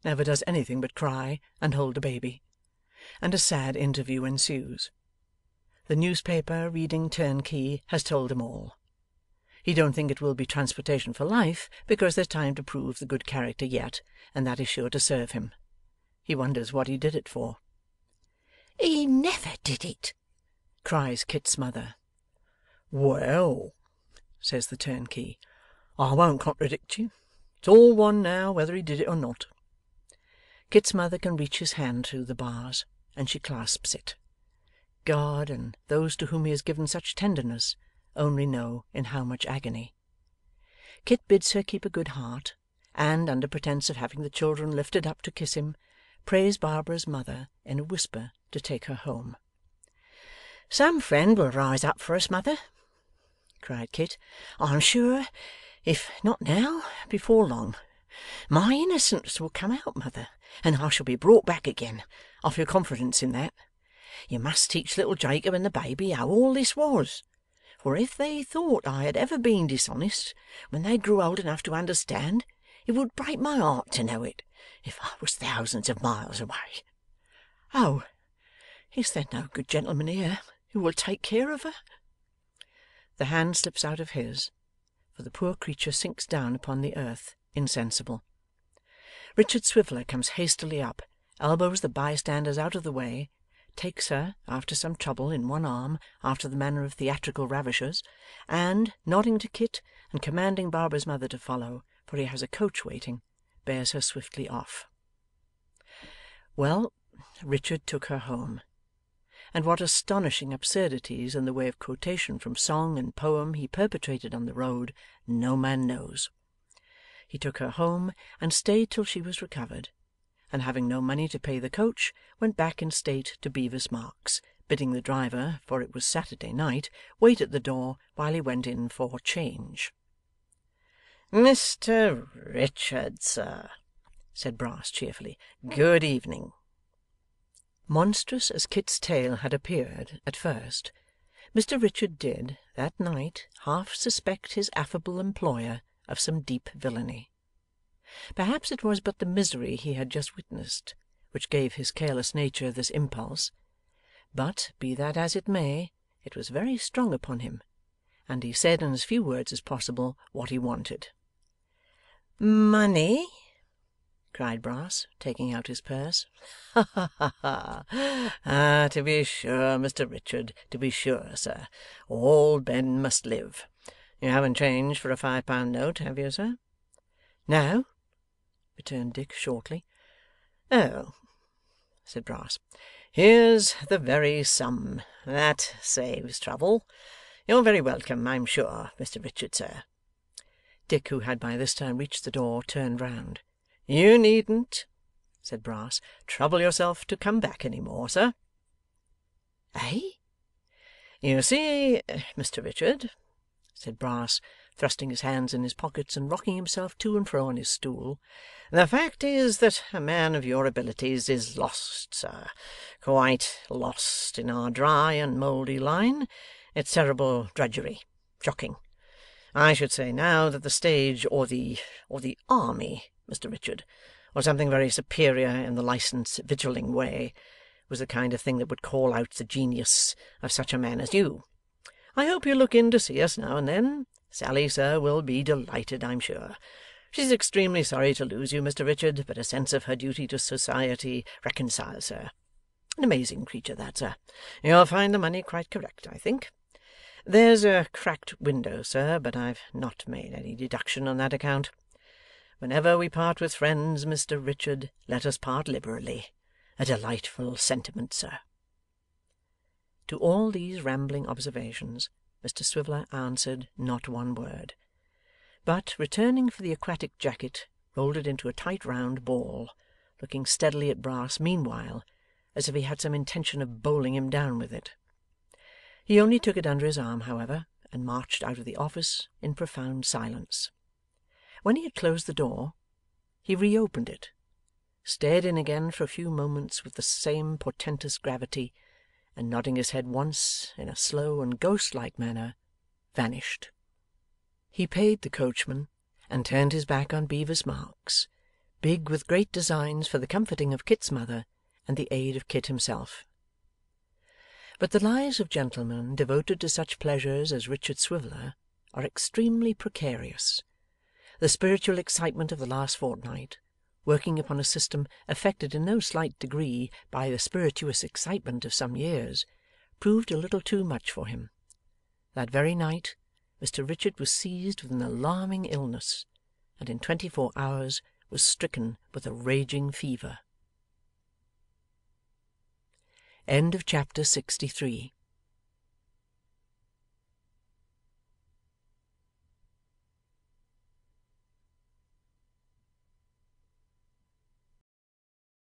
never does anything but cry and hold the baby, and a sad interview ensues. The newspaper reading turnkey has told him all. He don't think it will be transportation for life, because there's time to prove the good character yet, and that is sure to serve him. He wonders what he did it for. 'He never did it!' cries Kit's mother. 'Well,' says the turnkey, 'I won't contradict you. It's all one now whether he did it or not.' Kit's mother can reach his hand through the bars, and she clasps it. God and those to whom he has given such tenderness only know in how much agony. Kit bids her keep a good heart, and, under pretence of having the children lifted up to kiss him, prays Barbara's mother in a whisper to take her home. 'Some friend will rise up for us, mother,' cried Kit, 'I am sure. If not now, before long. My innocence will come out, mother, and I shall be brought back again. I feel confidence in that. You must teach little Jacob and the baby how all this was. For if they thought I had ever been dishonest, when they grew old enough to understand, it would break my heart to know it, if I was thousands of miles away. Oh, is there no good gentleman here who will take care of her?' The hand slips out of his, for the poor creature sinks down upon the earth, insensible. Richard Swiveller comes hastily up, elbows the bystanders out of the way, takes her, after some trouble, in one arm, after the manner of theatrical ravishers, and, nodding to Kit and commanding Barbara's mother to follow, for he has a coach waiting, bears her swiftly off. Well, Richard took her home. And what astonishing absurdities in the way of quotation from song and poem he perpetrated on the road, no man knows. He took her home, and stayed till she was recovered, and having no money to pay the coach, went back in state to Bevis Marks, bidding the driver, for it was Saturday night, wait at the door while he went in for change. 'Mr Richard, sir,' said Brass cheerfully. 'Good evening.' Monstrous as Kit's tale had appeared at first, Mr Richard did, that night, half suspect his affable employer of some deep villainy. Perhaps it was but the misery he had just witnessed, which gave his careless nature this impulse; but, be that as it may, it was very strong upon him, and he said in as few words as possible what he wanted. 'Money?' cried Brass, taking out his purse. 'Ha ha ha ha! Ah, to be sure, Mr Richard, to be sure, sir. All men must live. You haven't change for a £5 note, have you, sir?' 'No,' returned Dick shortly. 'Oh!' said Brass. 'Here's the very sum. That saves trouble. You're very welcome, I'm sure, Mr Richard, sir.' Dick, who had by this time reached the door, turned round. 'You needn't,' said Brass, 'trouble yourself to come back any more, sir.' 'Eh?' 'You see, Mr Richard,' said Brass, thrusting his hands in his pockets and rocking himself to and fro on his stool, 'the fact is that a man of your abilities is lost, sir, quite lost in our dry and mouldy line. It's terrible drudgery. Shocking. I should say now that the stage, or the army, Mr Richard, or something very superior in the licensed victualling way, was the kind of thing that would call out the genius of such a man as you. I hope you'll look in to see us now and then. Sally, sir, will be delighted, I'm sure. She's extremely sorry to lose you, Mr Richard, but a sense of her duty to society reconciles her. An amazing creature that, sir. You'll find the money quite correct, I think. There's a cracked window, sir, but I've not made any deduction on that account. Whenever we part with friends, Mr Richard, let us part liberally. A delightful sentiment, sir.' To all these rambling observations, Mr Swiveller answered not one word, but, returning for the aquatic jacket, rolled it into a tight round ball, looking steadily at Brass meanwhile, as if he had some intention of bowling him down with it. He only took it under his arm, however, and marched out of the office in profound silence. When he had closed the door, he reopened it, stared in again for a few moments with the same portentous gravity, and nodding his head once in a slow and ghost-like manner, vanished. He paid the coachman, and turned his back on Bevis Marks, big with great designs for the comforting of Kit's mother and the aid of Kit himself. But the lives of gentlemen devoted to such pleasures as Richard Swiveller are extremely precarious. The spiritual excitement of the last fortnight, working upon a system affected in no slight degree by the spirituous excitement of some years, proved a little too much for him. That very night, Mr Richard was seized with an alarming illness, and in 24 hours was stricken with a raging fever. Chapter 63.